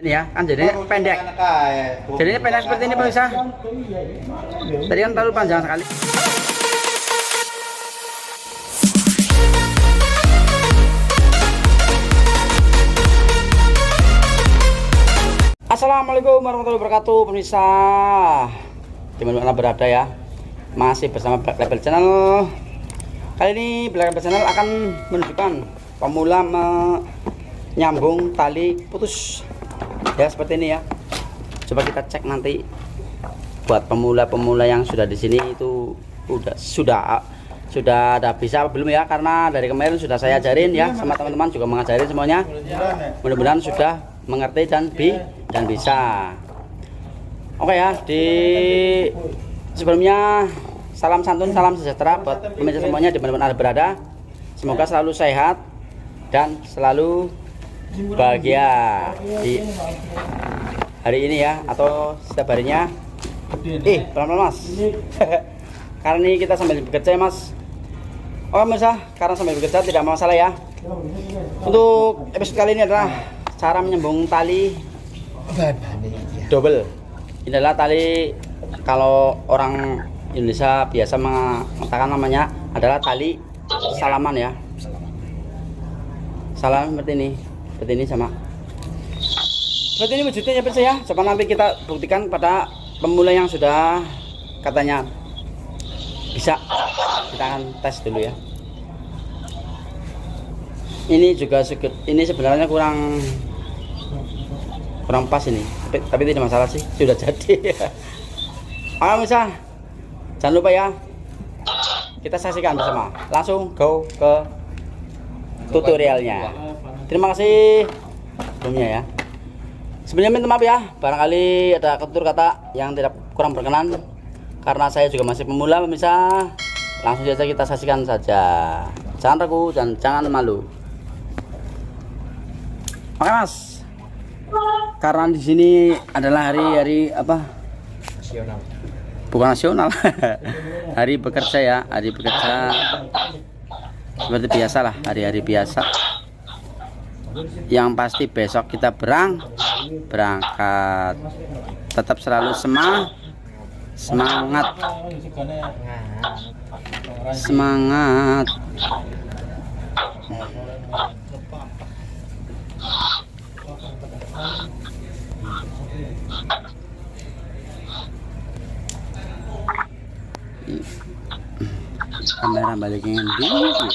Ini ya, kan jadinya pendek. Jadinya pendek seperti ini pemirsa. Tadi kan terlalu panjang sekali. Assalamualaikum warahmatullahi wabarakatuh pemirsa. Dimana berada ya, masih bersama Black Label Channel. Kali ini Black Label Channel akan menunjukkan pemula menyambung tali putus ya, seperti ini ya. Coba kita cek nanti buat pemula-pemula yang sudah di sini itu sudah ada bisa apa belum ya, karena dari kemarin sudah saya ajarin ya, sama teman-teman juga mengajarin semuanya. Mudah-mudahan sudah mengerti dan bisa. Oke ya, di sebelumnya salam santun, salam sejahtera buat pemirsa semuanya di mana-mana berada. Semoga selalu sehat dan selalu bahagia di hari ini ya, atau setiap harinya. Pelan-pelan mas. Karena ini kita sambil bekerja ya mas. Oh pemirsa, karena sambil bekerja tidak masalah ya. Untuk episode kali ini adalah cara menyambung tali double. Ini adalah tali, kalau orang Indonesia biasa mengatakan namanya adalah tali salaman ya. Salam seperti ini sama. Seperti ini wujudnya ya pemirsa ya. Coba nanti kita buktikan pada pemula yang sudah katanya bisa. Kita akan tes dulu ya. Ini juga ini sebenarnya kurang pas ini, tapi tidak masalah sih, sudah jadi. Oke pemirsa, jangan lupa ya, kita saksikan bersama. Langsung go ke tutorialnya. Terima kasih sebelumnya ya. Sebelumnya minta maaf ya, barangkali ada tutur kata yang tidak kurang berkenan, karena saya juga masih pemula pemirsa. Langsung saja kita saksikan saja. Jangan ragu dan jangan malu. Oke mas. Karena di sini adalah hari apa? Nasional. Bukan nasional. Hari bekerja ya, hari bekerja. Seperti biasa lah, hari-hari biasa. Yang pasti besok kita berangkat. Tetap selalu semangat. Kamera balikin dulu ya.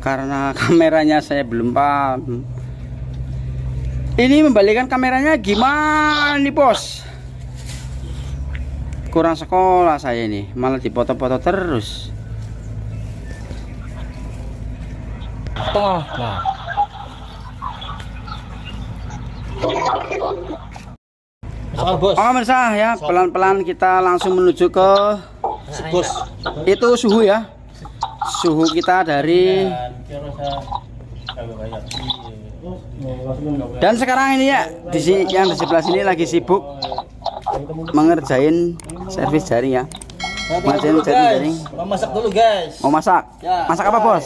Karena kameranya saya belum paham. Ini membalikan kameranya gimana nih bos? Kurang sekolah saya ini, malah dipoto-foto terus. Tengah. Nah. Bos. Oh pemirsa ya, pelan-pelan kita langsung menuju ke bos. Itu suhu ya. Suhu kita dari. Dan sekarang ini ya, yang di sebelah sini lagi sibuk mengerjain servis jaring ya. Mengerjain jaring. Mau masak dulu guys. Mau masak? Ya. Masak apa bos?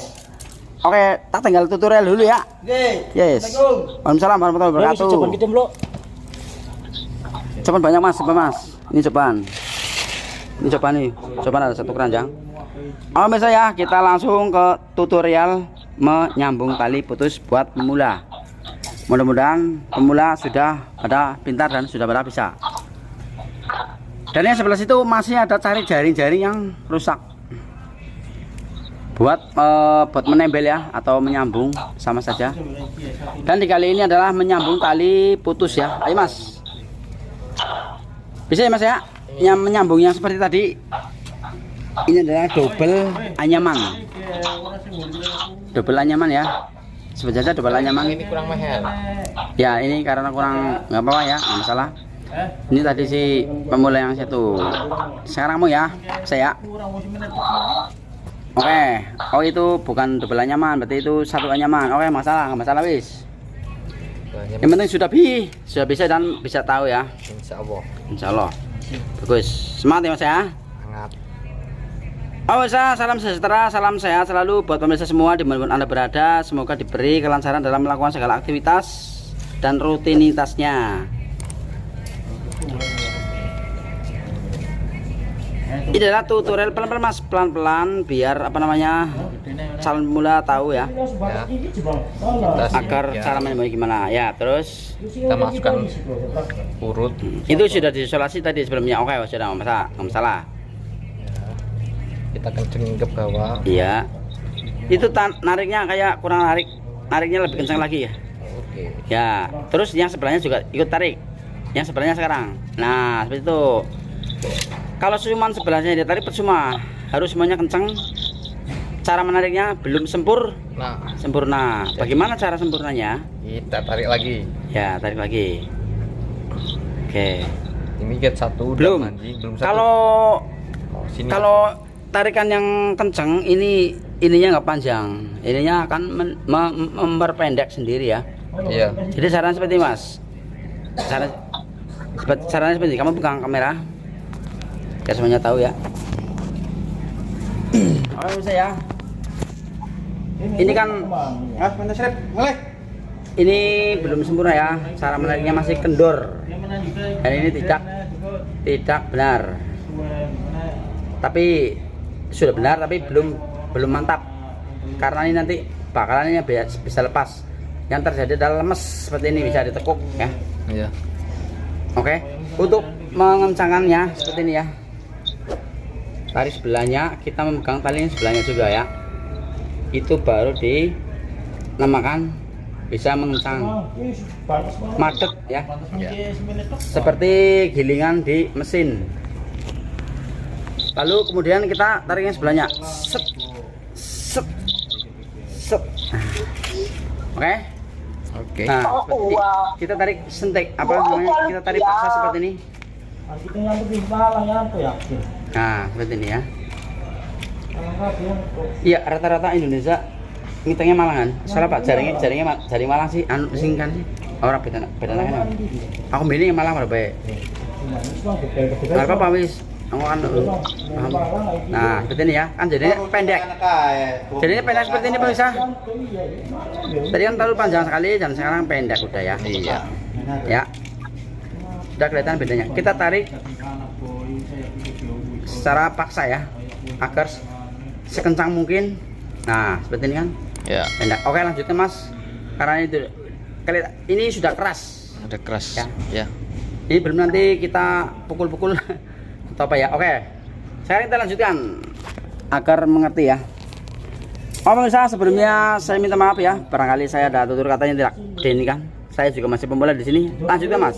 Oke, tak tinggal tutorial dulu ya. Oke. Yes. Waalaikumsalam warahmatullahi wabarakatuh. Coban banyak mas, coba mas. Ini coban. Ini coban nih. Coban ada satu keranjang. Oh pemirsa ya, kita langsung ke tutorial menyambung tali putus buat pemula. Mudah-mudahan pemula sudah pada pintar dan sudah pada bisa. Dan yang sebelah situ masih ada cari jaring-jaring yang rusak. Buat menembel ya, atau menyambung sama saja. Dan di kali ini adalah menyambung tali putus ya. Ayo mas, bisa ya mas ya, yang menyambung yang seperti tadi. Ini adalah double anyaman. Double anyaman ya, sebenarnya double anyaman. Ini kurang mahal ya, ini karena kurang, nggak apa-apa ya, nggak masalah. Ini tadi si pemula yang satu. Sekarang mau ya saya. Oke, oh itu bukan double anyaman, berarti itu satu anyaman. Oke, nggak masalah wis. Yang penting sudah bisa dan bisa tahu ya. Insya Allah. Bagus. Semangat ya mas ya. Oh, salam sejahtera, salam sehat selalu buat pemirsa semua dimanapun Anda berada. Semoga diberi kelancaran dalam melakukan segala aktivitas dan rutinitasnya. Ini adalah tutorial pelan-pelan mas, pelan-pelan biar apa namanya calon pemula tahu ya, agar cara mainnya gimana ya. Terus kita masukkan urut. Itu sudah diisolasi tadi sebelumnya. Oke, sudah nggak masalah. Kita kencengin ke bawah. Iya. Itu nariknya kayak kurang nariknya lebih kencang lagi ya. Oke. Ya, terus yang sebelahnya juga ikut tarik. Yang sebelahnya sekarang. Nah, seperti itu. Kalau cuma sebelahnya dia tarik percuma. Harus semuanya kencang. Cara menariknya belum sempurna. Bagaimana cara sempurnanya? Kita tarik lagi. Ya, tarik lagi. Oke. Ini get satu. Belum. Belum satu. Kalau tarikan yang kencang ininya nggak panjang, ininya akan memperpendek sendiri ya. Iya. Jadi saran seperti mas, sarannya seperti kamu pegang kamera biar semuanya tahu ya. Oke bisa ya. Ini kan ini belum sempurna ya, cara menariknya masih kendor dan ini tidak benar. Tapi sudah benar tapi belum mantap, karena ini nanti bakalannya bisa lepas. Yang terjadi adalah lemes seperti ini, bisa ditekuk ya. Iya. Oke, untuk mengencangkannya seperti ini ya, tali sebelahnya kita memegang tali sebelahnya juga ya, itu baru dinamakan bisa mengencang madep ya, seperti gilingan di mesin. Lalu kemudian kita tarik yang sebelahnya, set, set, set. Oke. Nah, kita tarik sentik, apa namanya? Kita tarik paksa seperti ini. Nah, seperti ini ya. Iya, rata-rata Indonesia ngitungnya Malangan. Salah Pak, jaring Malang sih, singkan sih. Orang beda kan. Aku milih yang Malang berapa? Apa wis? Paham. Nah, seperti ini ya, kan jadinya pendek. Jadinya pendek seperti ini pemirsa. Tadi kan terlalu panjang sekali dan sekarang pendek udah ya. Iya. Ya. Sudah kelihatan bedanya. Kita tarik secara paksa ya, agar sekencang mungkin. Nah, seperti ini kan. Ya. Pendek. Oke, lanjutkan Mas. Karena ini sudah keras. Udah keras. Ya. Ya. Ini belum nanti kita pukul-pukul atau apa ya. Oke, sekarang kita lanjutkan agar mengerti ya. Oh pemirsa, sebelumnya saya minta maaf ya, barangkali saya ada tutur katanya tidak ini kan. Saya juga masih pemula di sini. Lanjutkan Mas.